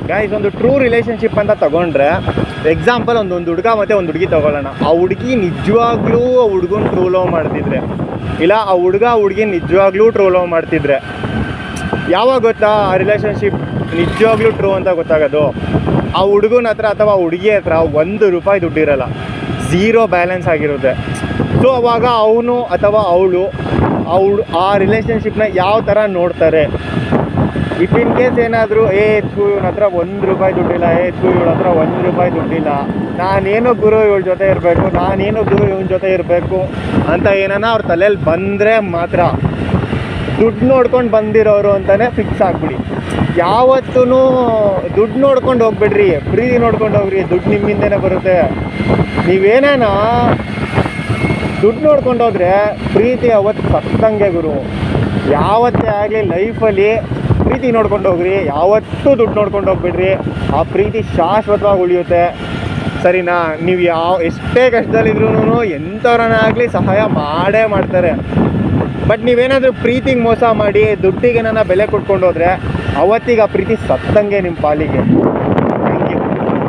Guys, ಒಂದು true relationship ಅಂತ ತಗೊಂಡ್ರೆ ಎಕ್ಸಾಂಪಲ್ ಒಂದು ಹುಡುಗ ಮತ್ತು ಒಂದು ಹುಡುಗಿ ತಗೊಳ್ಳೋಣ. ಆ ಹುಡುಗಿ ನಿಜವಾಗ್ಲೂ ಆ ಹುಡುಗನ ಟ್ರೂ ಲವ್ ಮಾಡ್ತಿದ್ರೆ, ಇಲ್ಲ ಆ ಹುಡುಗಿ ನಿಜವಾಗ್ಲೂ ಟ್ರೂ ಲವ್ ಮಾಡ್ತಿದ್ರೆ, ಯಾವಾಗ ಗೊತ್ತಾ ಆ ರಿಲೇಷನ್ಶಿಪ್ ನಿಜವಾಗ್ಲೂ ಟ್ರೂ ಅಂತ ಗೊತ್ತಾಗೋದು? ಆ ಹುಡುಗನ ಹತ್ರ ಅಥವಾ ಹುಡುಗಿ ಹತ್ರ ₹1 ದುಡ್ಡಿರಲ್ಲ, ಝೀರೋ ಬ್ಯಾಲೆನ್ಸ್ ಆಗಿರುತ್ತೆ. ಸೊ ಅವಾಗ ಅವನು ಅಥವಾ ಅವಳು ಆ ರಿಲೇಷನ್ಶಿಪ್ನ ಯಾವ ಥರ ನೋಡ್ತಾರೆ? ಇಫ್ ಇನ್ ಕೇಸ್ ಏನಾದರೂ ಇವನ ಹತ್ರ ₹1 ದುಡ್ಡಿಲ್ಲ, ಇವಳ ಹತ್ರ ₹1 ದುಡ್ಡಿಲ್ಲ, ನಾನೇನೋ ಗುರು ಇವಳ ಜೊತೆ ಇರಬೇಕು, ನಾನೇನೋ ಗುರು ಇವನ ಜೊತೆ ಇರಬೇಕು ಅಂತ ಏನಾನ ಅವ್ರ ತಲೆಯಲ್ಲಿ ಬಂದರೆ ಮಾತ್ರ ದುಡ್ಡು ನೋಡ್ಕೊಂಡು ಬಂದಿರೋರು ಅಂತಲೇ ಫಿಕ್ಸ್ ಆಗಿಬಿಡಿ. ಯಾವತ್ತೂ ದುಡ್ಡು ನೋಡ್ಕೊಂಡು ಹೋಗ್ಬಿಡ್ರಿ, ಪ್ರೀತಿ ನೋಡ್ಕೊಂಡು ಹೋಗ್ರಿ. ದುಡ್ಡು ನಿಮ್ಮಿಂದನೇ ಬರುತ್ತೆ. ನೀವೇನೇನ ದುಡ್ಡು ನೋಡ್ಕೊಂಡು ಹೋದರೆ ಪ್ರೀತಿ ಅವತ್ತು ಸತ್ತಂಗೆ ಗುರು. ಯಾವತ್ತೇ ಆಗಲಿ ಲೈಫಲ್ಲಿ ಪ್ರೀತಿ ನೋಡ್ಕೊಂಡು ಹೋಗ್ರಿ, ಯಾವತ್ತೂ ದುಡ್ಡು ನೋಡ್ಕೊಂಡು ಹೋಗ್ಬಿಡ್ರಿ. ಆ ಪ್ರೀತಿ ಶಾಶ್ವತವಾಗಿ ಉಳಿಯುತ್ತೆ, ಸರಿನಾ? ನೀವು ಎಷ್ಟೇ ಕಷ್ಟದಲ್ಲಿದ್ರೂ ಎಂಥವ್ರನ್ನ ಆಗಲಿ ಸಹಾಯ ಮಾಡೇ ಮಾಡ್ತಾರೆ. ಬಟ್ ನೀವೇನಾದರೂ ಪ್ರೀತಿಗೆ ಮೋಸ ಮಾಡಿ ದುಡ್ಡಿಗೆ ಬೆಲೆ ಕೊಟ್ಕೊಂಡು ಹೋದರೆ ಅವತ್ತಿಗೆ ಆ ಪ್ರೀತಿ ಸತ್ತಂಗೆ ನಿಮ್ಮ ಪಾಲಿಗೆ.